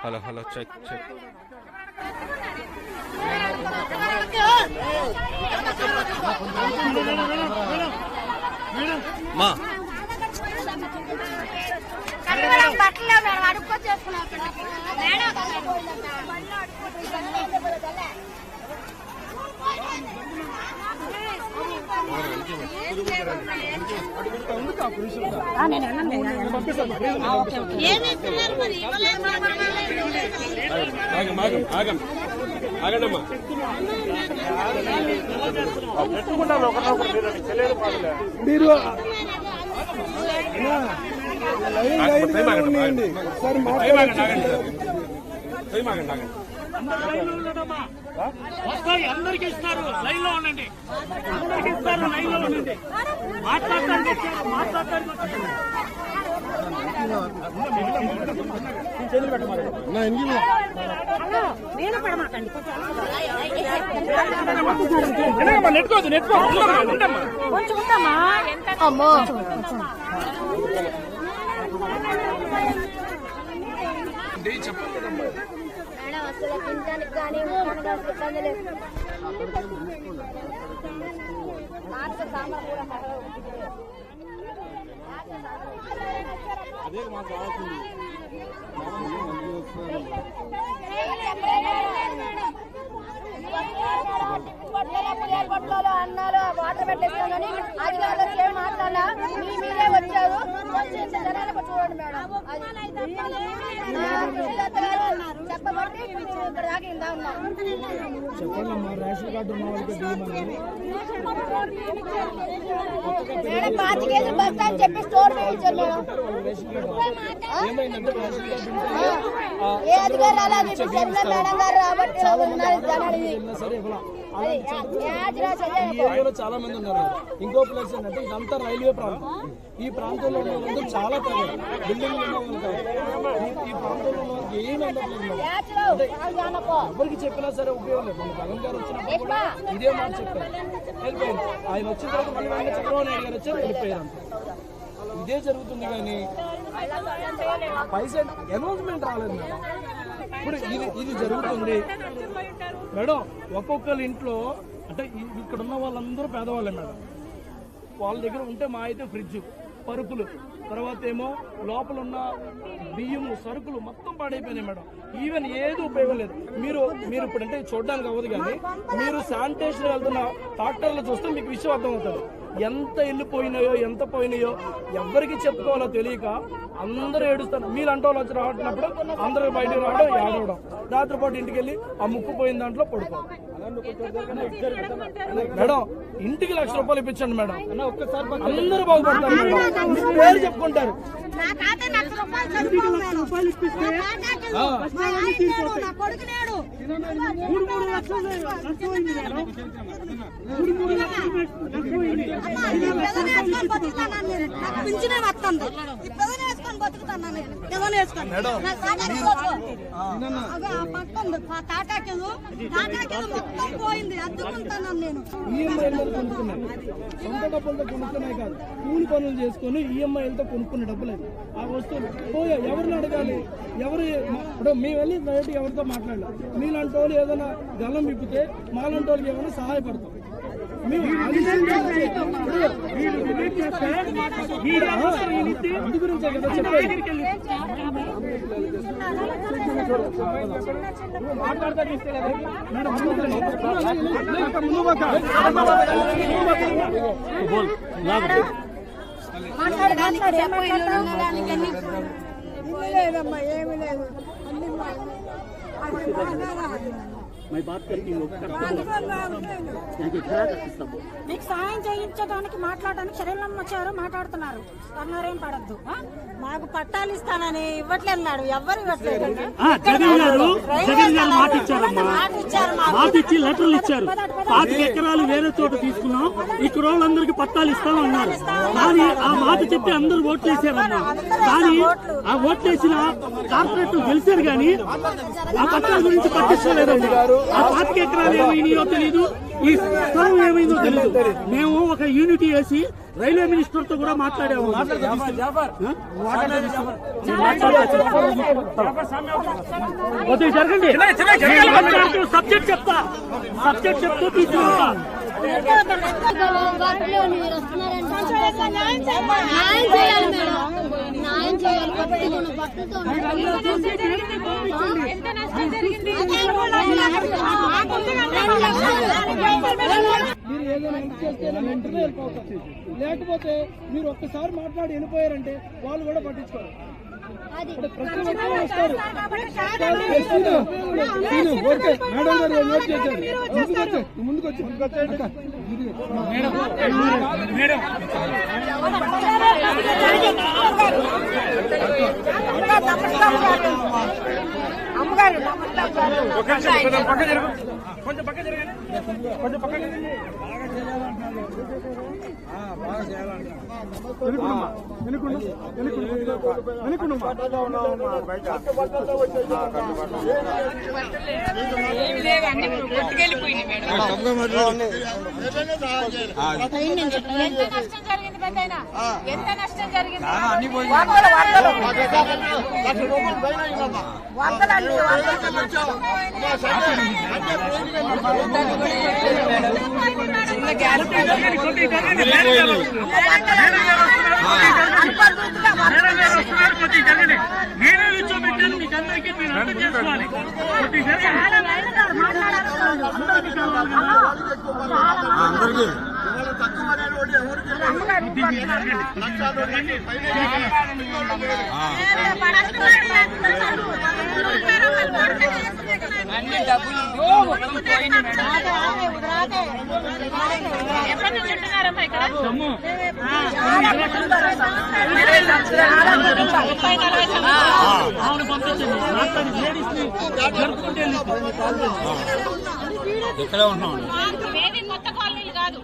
Hello hello check check మా బట్టలు madam అడుక్కొచ్చేసుకున్నాం ఆగండమ్మా మీరు వస్తాయి అందరికి ఇస్తారు లైన్ లో ఉండండి అందరికి ఇస్తారు లైన్ లో ఉండండి మాట్లాడతాను నెట్టుకోదు కొంచెం ఉంటామా అమ్మో మేడం అసలు తినడానికి కానీ ఇబ్బంది లేదు అదే మాకు కావాల్సింది బట్టలు అన్నాలు వాటర్ పెట్టేస్తానని అధికారులు ఏం మాట్లాడాలా మీరే వచ్చారు చూడండి మేడం చెప్పబట్టి ఇక్కడ దాకా ఇందా ఉన్నాం మేడం 5 కేజీలు బస్తా అని చెప్పి స్టోర్ వేయించారు మేడం ఏ అధికారులు అలా మేడం గారు రాబట్టి చాలా మంది ఉన్నారు. ఇంకో ప్లేస్ ఏంటంటే ఇదంతా రైల్వే ప్రాంతం. ఈ ప్రాంతంలో ఉన్న వాళ్ళు చాలా తగ్గదు బిల్డింగ్లు ఈ ప్రాంతంలో ఏమి ఎవరికి చెప్పినా సరే ఉపయోగం లేదు. మన జగన్ గారు వచ్చినప్పుడు కూడా ఇదే మాట చెప్పారు, వెళ్ళిపోయింది. ఆయన వచ్చిన తర్వాత మళ్ళీ చంద్రబాబు నాయుడు గారు వచ్చారు, వెళ్ళిపోయారు. ఇదే జరుగుతుంది కానీ పైసా అనౌన్స్మెంట్ రాలేదు మేడం. ఇప్పుడు ఇది జరుగుతుంది మేడం. ఒక్కొక్కరి ఇంట్లో అంటే ఇక్కడ ఉన్న వాళ్ళందరూ పేదవాళ్ళే మేడం. వాళ్ళ దగ్గర ఉంటే మా అయితే ఫ్రిడ్జ్, పరుపులు, తర్వాత ఏమో లోపల ఉన్న బియ్యము, సరుకులు మొత్తం పాడైపోయినాయి మేడం. ఈవెన్ ఏది ఉపయోగం లేదు. మీరు ఇప్పుడు అంటే చూడడానికి అవ్వదు కానీ మీరు శానిటేషన్ వెళ్తున్న ట్రాక్టర్లు చూస్తే మీకు విషయం అర్థమవుతుంది. ఎంత వెళ్ళిపోయినాయో ఎంత పోయినాయో ఎవరికి చెప్పుకోవాలో తెలియక అందరూ ఏడుస్తారు. మీరు అంటే వాళ్ళు వచ్చి రావట్టినప్పుడు అందరూ బయటకు రావడం, ఏడవడం, రాత్రిపాటు ఇంటికి వెళ్ళి ఆ ముక్కుపోయిన దాంట్లో పడుకోవడం. మేడం ఇంటికి ₹1,00,000 ఇప్పించండి మేడం, అందరూ బాగుపడతారు మేడం. మీ పేరు చెప్పుకుంటారు. పింఛనే వస్తుంది, వేసుకొని బతుకుతాను. డబ్బులు వేసుకోండి మొత్తం పోయింది అద్దుకుంటున్నాను నేను. ఈఎంఐలతో కొనుక్కున్నాను, సొంత డబ్బులతో కొనుక్కున్నాయి కాదు, కూలి పనులు చేసుకొని ఈఎంఐలతో కొనుక్కున్న డబ్బులు ఆ వస్తువులు పోయా. ఎవరిని అడగాలి? ఎవరు ఇప్పుడు మేము వెళ్ళి బయట ఎవరితో మాట్లాడాలి? మీలాంటి వాళ్ళు ఏదైనా గలం విప్పితే మాలాంటి వాళ్ళకి ఏమైనా సహాయపడతాం. మేము అందు గురించే కదా చెప్పేది. లేదమ్మా ఏమీ లేదు. మీకు సహాయం చేయించడానికి మాట్లాడడానికి శరీరం వచ్చారు మాట్లాడుతున్నారు. అన్నారేం పడద్దు. మాకు పట్టాలు ఇస్తానని ఇవ్వట్లేదు మేడం, ఎవ్వరు ఇవ్వట్లేదు. జగన్ గారు మాట ఇచ్చి లెటర్లు ఇచ్చారు. 5 ఎకరాలు వేరే చోట తీసుకున్నాం, ఇక్కడ వాళ్ళందరికీ పట్టాలు ఇస్తామన్నారు. కానీ ఆ మాట చెప్పి అందరూ ఓట్లు వేసారన్నా. కానీ ఆ ఓట్లు వేసిన కార్పొరేట్లు గెలిచారు కానీ ఆ పట్టాల గురించి పట్టించుకోలేదండి. ఆ 5 ఎకరాలు ఏమైనాయో తెలీదు, ఈ స్థలం ఏమైందో తెలీదు. మేము ఒక యూనిటీ వేసి రైల్వే మినిస్టర్ తో కూడా మాట్లాడాము. జరగండి, సబ్జెక్ట్ చెప్తూ తీసుకుంటా. మీరు ఏదైనా హెల్ప్ చేస్తే వెంటనే వెళ్ళిపోతాం. లేకపోతే మీరు ఒక్కసారి మాట్లాడి వెళ్ళిపోయారంటే వాళ్ళు కూడా పట్టించుకోరు. ప్రతి ఒక్కరు వస్తారు. ఓకే మేడం గారు నోట్ చేశారు. ముందుకు వచ్చి కొంచెం పక్క జరగండి. ఎంత నష్టం జరిగింది? నేనే కూర్చోబెట్టాను మీకు అందరికీ, మీరు అర్థం చేసుకోవాలి. అవును పంపించండి. లేడీస్ ని జరుపుకుంటే ఇక్కడే ఉంటున్నాం. కొత్త కాలనీలు కాదు,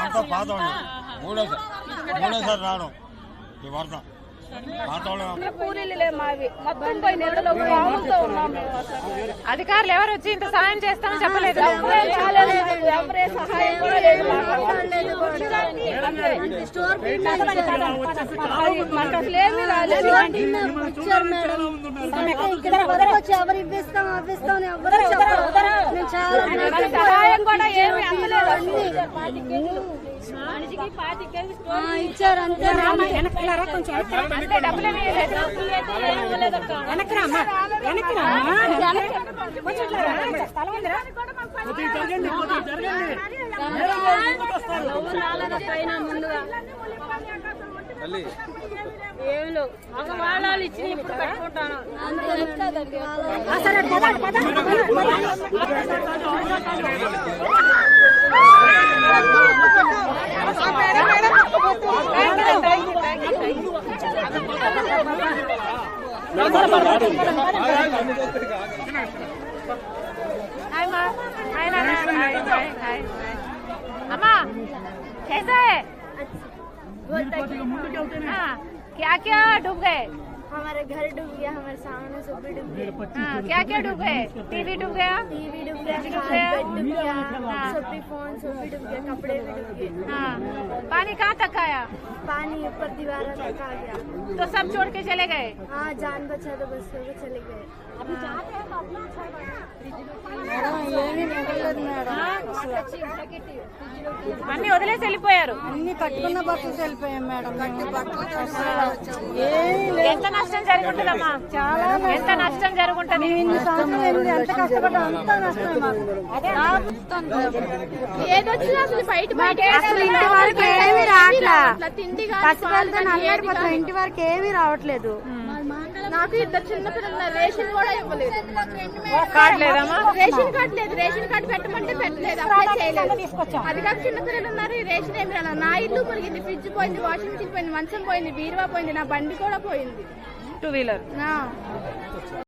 అంతా పాత మూడోసారి రావడం ఈ వరద. కూలీలే మావి మొత్తం పోయి నెలలో పాములతో ఉన్నాం మేము. అధికారులు ఎవరు వచ్చి ఇంత సహాయం చేస్తామని చెప్పలేదు. ఎవరే సహాయం కూడా లేదు. మాకు అసలు ఏమీ రాలేదు. సహాయం కూడా ఏమి అందలేదు. ఇచ్చారు అంతే. కొంచెం అంటే డబ్బులేమీ పైన ముందుగా ఏమి లేవు. మగవాళ్ళు ఇచ్చి ఇప్పుడు పెట్టుకుంటాను. అమ్మా कैसे हाँ, क्या क्या डूब गए? हमारे घर डूब गया, हमारे सामने सब भी डूब गया। हाँ, क्या क्या डूब गए? टीवी डूब गया, टीवी डूब गया, बेड डूब गया, सब भी फोन सब भी डूब गया, कपड़े भी डूब गए। हाँ, पानी कहाँ तक आया? पानी ऊपर दीवारों तक आ गया। तो सब छोड़ के चले गए? हाँ, जान बचा तो बस होकर चले गए। అన్ని వదిలేసి వెళ్ళిపోయారు. అన్ని కట్టుకున్న బట్టలు వెళ్ళిపోయాం మేడం. ఎంత నష్టం జరుగుతుందమ్మా? చాలా ఎంత నష్టం జరుగుతుంది? ఎంత కష్టపడ్డా అంత నష్టం మాకు. ఏదొచ్చినా అసలు బయట అసలు ఇంటి వరకు ఏమీ రావట్లా. పసిపిల్లలతో నల్లడిపోతున్నా, ఇంటి వరకు ఏమీ రావట్లేదు. నాకు ఇద్దరు చిన్న పిల్లలు రేషన్ కూడా ఇవ్వలేదు. కార్డు లేదమ్మా? రేషన్ కార్డు లేదు. రేషన్ కార్డు పెట్టమంటే పెట్టలేదు, అప్లై చేయలేదు. అది కాక చిన్న పిల్లలు ఉన్నారు, ఈ రేషన్ ఏమి రాలేదు. నా ఇల్లు మురిగింది, ఫ్రిడ్జ్ పోయింది, వాషింగ్ మిషన్ పోయింది, మంచం పోయింది, బీరువా పోయింది, నా బండి కూడా పోయింది, 2 వీలర్.